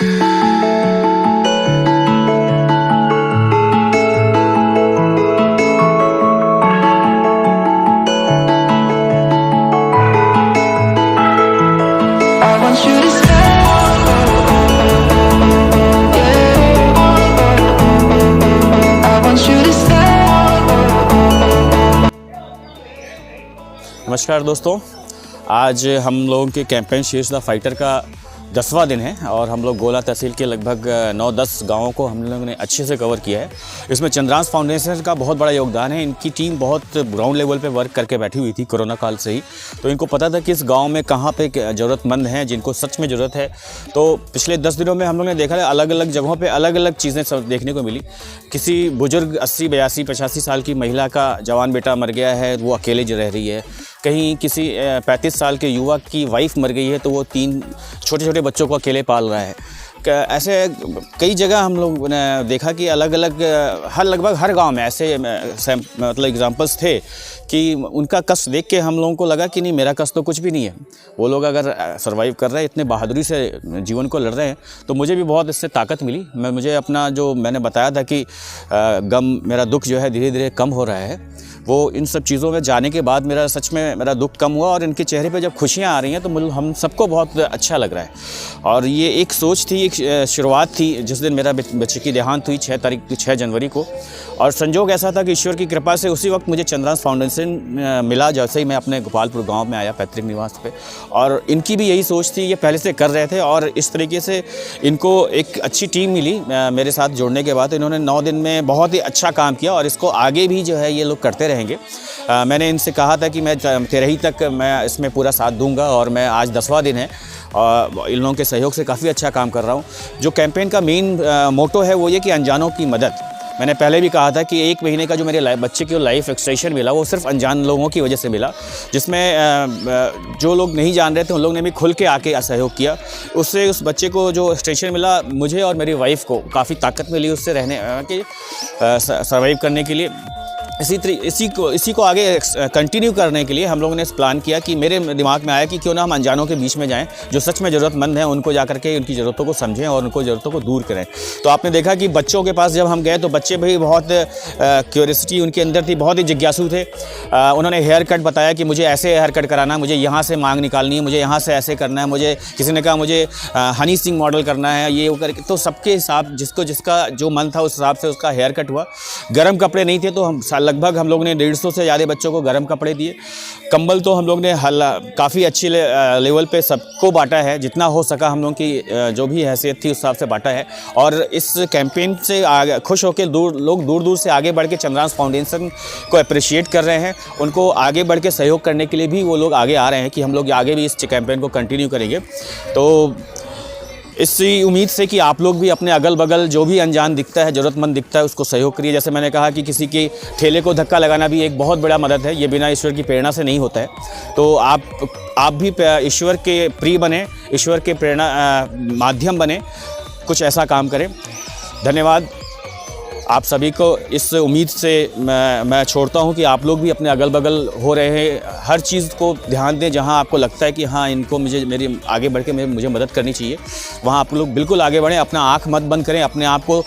नमस्कार दोस्तों, आज हम लोगों के कैंपेन शीर्ष द फाइटर का 10वां दिन है और हम लोग गोला तहसील के लगभग 9-10 गांवों को हम लोगों ने अच्छे से कवर किया है। इसमें चंद्रांश फाउंडेशन का बहुत बड़ा योगदान है। इनकी टीम बहुत ग्राउंड लेवल पे वर्क करके बैठी हुई थी कोरोना काल से ही, तो इनको पता था कि इस गांव में कहां पे ज़रूरतमंद हैं जिनको सच में ज़रूरत है। तो पिछले 10 दिनों में हम लोग ने देखा है अलग अलग जगहों पर अलग अलग चीज़ें देखने को मिली। किसी बुजुर्ग 80-82-85 साल की महिला का जवान बेटा मर गया है, वो अकेले रह रही है। कहीं किसी 35 साल के युवक की वाइफ मर गई है, तो वो 3 छोटे छोटे बच्चों को अकेले पाल रहा है। ऐसे कई जगह हम लोग ने देखा कि अलग अलग लगभग हर गांव में ऐसे मतलब एग्जांपल्स थे कि उनका कष्ट देख के हम लोगों को लगा कि नहीं, मेरा कष्ट तो कुछ भी नहीं है। वो लोग अगर सर्वाइव कर रहे हैं, इतने बहादुरी से जीवन को लड़ रहे हैं, तो मुझे भी बहुत इससे ताकत मिली। मुझे अपना जो मैंने बताया था कि गम, मेरा दुख जो है धीरे धीरे कम हो रहा है, वो इन सब चीज़ों में जाने के बाद सच में मेरा दुख कम हुआ और इनके चेहरे पे जब खुशियाँ आ रही हैं तो हम सबको बहुत अच्छा लग रहा है। और ये एक सोच थी, एक शुरुआत थी जिस दिन मेरा बच्चे की देहांत हुई 6 जनवरी को। और संजोग ऐसा था कि ईश्वर की कृपा से उसी वक्त मुझे चंद्रांश फाउंडेशन मिला, जैसे ही मैं अपने गोपालपुर गांव में आया पैतृक निवास पे। और इनकी भी यही सोच थी, ये पहले से कर रहे थे और इस तरीके से इनको एक अच्छी टीम मिली मेरे साथ जुड़ने के बाद। इन्होंने 9 दिन में बहुत ही अच्छा काम किया और इसको आगे भी जो है ये लोग करते रहेंगे। मैंने इनसे कहा था कि मैं 13 तक मैं इसमें पूरा साथ दूंगा और मैं आज 10वां दिन है और इन लोगों के सहयोग से काफ़ी अच्छा काम कर रहा हूँ। जो कैंपेन का मेन मोटो है वो ये कि अनजानों की मदद। मैंने पहले भी कहा था कि 1 महीने का जो मेरे बच्चे को लाइफ एक्सटेंशन मिला वो सिर्फ अनजान लोगों की वजह से मिला, जिसमें जो लोग नहीं जान रहे थे उन लोगों ने भी खुल के आके सहयोग किया। उससे उस बच्चे को जो एक्सटेंशन मिला, मुझे और मेरी वाइफ को काफ़ी ताकत मिली उससे रहने के सर्वाइव करने के लिए। इसी को आगे कंटिन्यू करने के लिए हम लोगों ने प्लान किया कि मेरे दिमाग में आया कि क्यों ना हम अनजानों के बीच में जाएं, जो सच में ज़रूरतमंद हैं उनको जा करके उनकी ज़रूरतों को समझें और उनको ज़रूरतों को दूर करें। तो आपने देखा कि बच्चों के पास जब हम गए तो बच्चे भी बहुत क्यूरियोसिटी उनके अंदर थी, बहुत ही जिज्ञासु थे। उन्होंने हेयर कट बताया कि मुझे ऐसे हेयर कट कराना है, मुझे यहाँ से मांग निकालनी है, मुझे यहाँ से ऐसे करना है, मुझे किसी ने कहा मुझे हनी सिंह मॉडल करना है, ये वो करके। तो सबके हिसाब जिसको जिसका जो मन था उस हिसाब से उसका हेयर कट हुआ। गर्म कपड़े नहीं थे तो लगभग हम लोग ने 150 से ज़्यादा बच्चों को गर्म कपड़े दिए। कंबल तो हम लोग ने काफ़ी अच्छी लेवल पे सबको बांटा है, जितना हो सका हम लोग की जो भी हैसियत थी उस हिसाब से बांटा है। और इस कैंपेन से खुश होकर लोग दूर दूर से आगे बढ़ के चंद्रांश फाउंडेशन को अप्रिशिएट कर रहे हैं। उनको आगे बढ़ के सहयोग करने के लिए भी वो लोग आगे आ रहे हैं कि हम लोग आगे भी इस कैंपेन को कंटिन्यू करेंगे। तो इसी उम्मीद से कि आप लोग भी अपने अगल बगल जो भी अनजान दिखता है, ज़रूरतमंद दिखता है, उसको सहयोग करिए। जैसे मैंने कहा कि किसी के ठेले को धक्का लगाना भी एक बहुत बड़ा मदद है, ये बिना ईश्वर की प्रेरणा से नहीं होता है। तो आप भी ईश्वर के प्रिय बने, ईश्वर के प्रेरणा माध्यम बने, कुछ ऐसा काम करें। धन्यवाद आप सभी को। इस उम्मीद से मैं छोड़ता हूं कि आप लोग भी अपने अगल बगल हो रहे हैं हर चीज़ को ध्यान दें। जहां आपको लगता है कि हाँ, इनको मेरी आगे बढ़ के मुझे मदद करनी चाहिए, वहां आप लोग बिल्कुल आगे बढ़ें। अपना आँख मत बंद करें, अपने आप को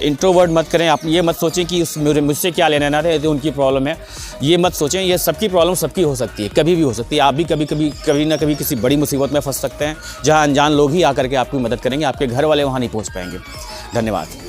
इंट्रोवर्ट मत करें। आप ये मत सोचें कि मुझसे क्या लेना ना है, तो उनकी प्रॉब्लम है, ये मत सोचें। ये सबकी प्रॉब्लम सबकी हो सकती है, कभी भी हो सकती है। आप भी कभी ना कभी किसी बड़ी मुसीबत में फंस सकते हैं, जहाँ अनजान लोग ही आकर के आपकी मदद करेंगे, आपके घर वाले वहाँ नहीं पहुँच पाएंगे। धन्यवाद।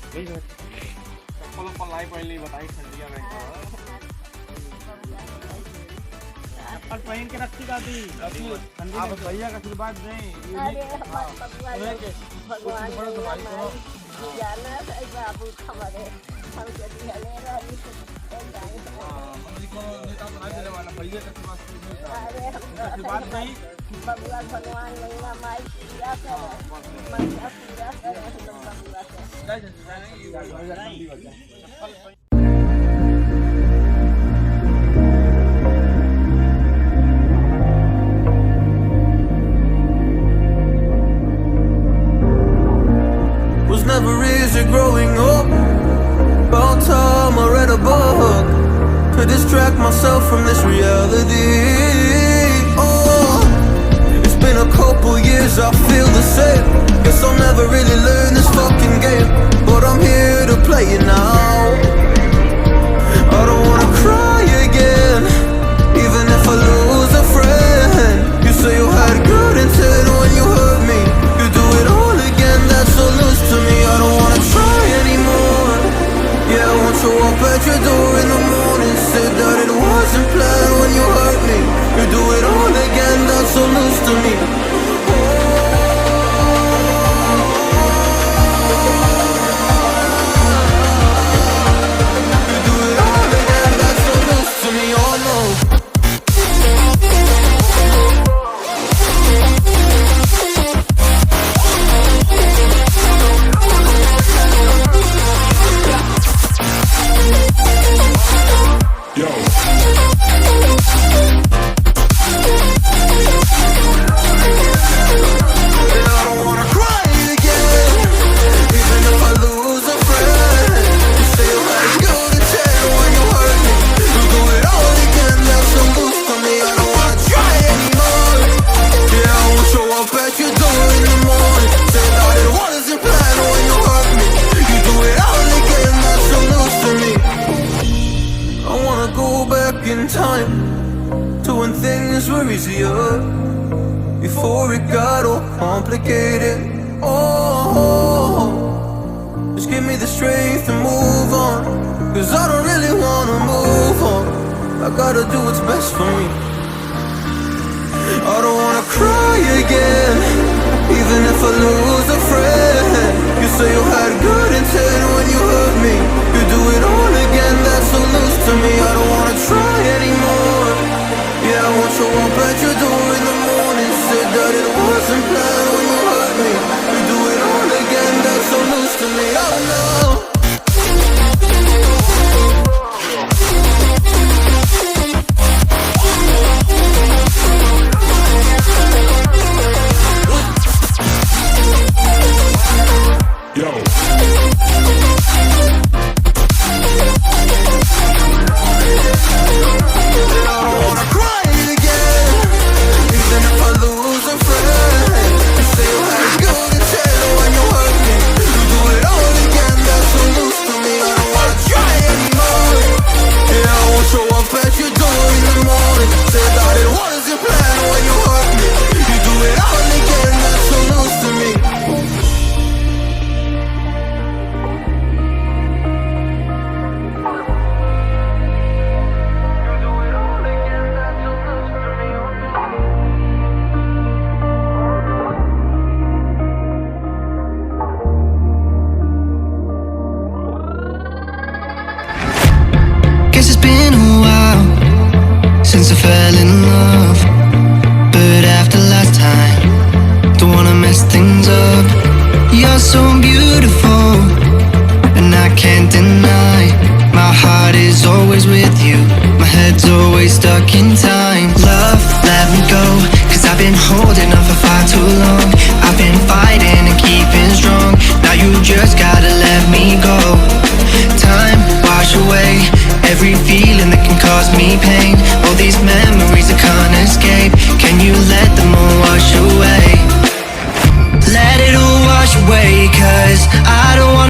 चप्पल लाई पहले बताई ठंडिया में चप्पल पहन के रखी दादी आप भैया का आशीर्वाद दें भगवान जाना है बाबू हमारे हम जल्दी हले रही बबुआ भगवान गंगा माई पूजा करे पूजा करे Was never easy growing up. About time I read a book to distract myself from this reality. Oh, it's been a couple years, I feel the same. Guess I'll never really learn this fucking game, but I'm here to play it now. I don't wanna cry again, even if I lose a friend. You say you had good intent when you hurt me. You do it all again, that's so loose to me. I don't wanna try anymore. Yeah, I won't show up at your door in the morning. Said that it wasn't planned when you hurt me. You do it all again, that's so loose to me. You do it all again, that's so loose to me. Oh no. Time to when things were easier, before it got all complicated. Oh, just give me the strength to move on, cause I don't really wanna move on. I gotta do what's best for me. I don't wanna cry again, even if I lose a friend. You say you had good intent when you hurt me. You do it all again, that's so loose to me. I don't wanna try anymore. Yeah, I won't show up at your door in the morning. Said that it wasn't planned when you hurt me. You do it all again, that's so loose to me. Oh no. Since I fell in love, but after last time, don't wanna mess things up. You're so beautiful,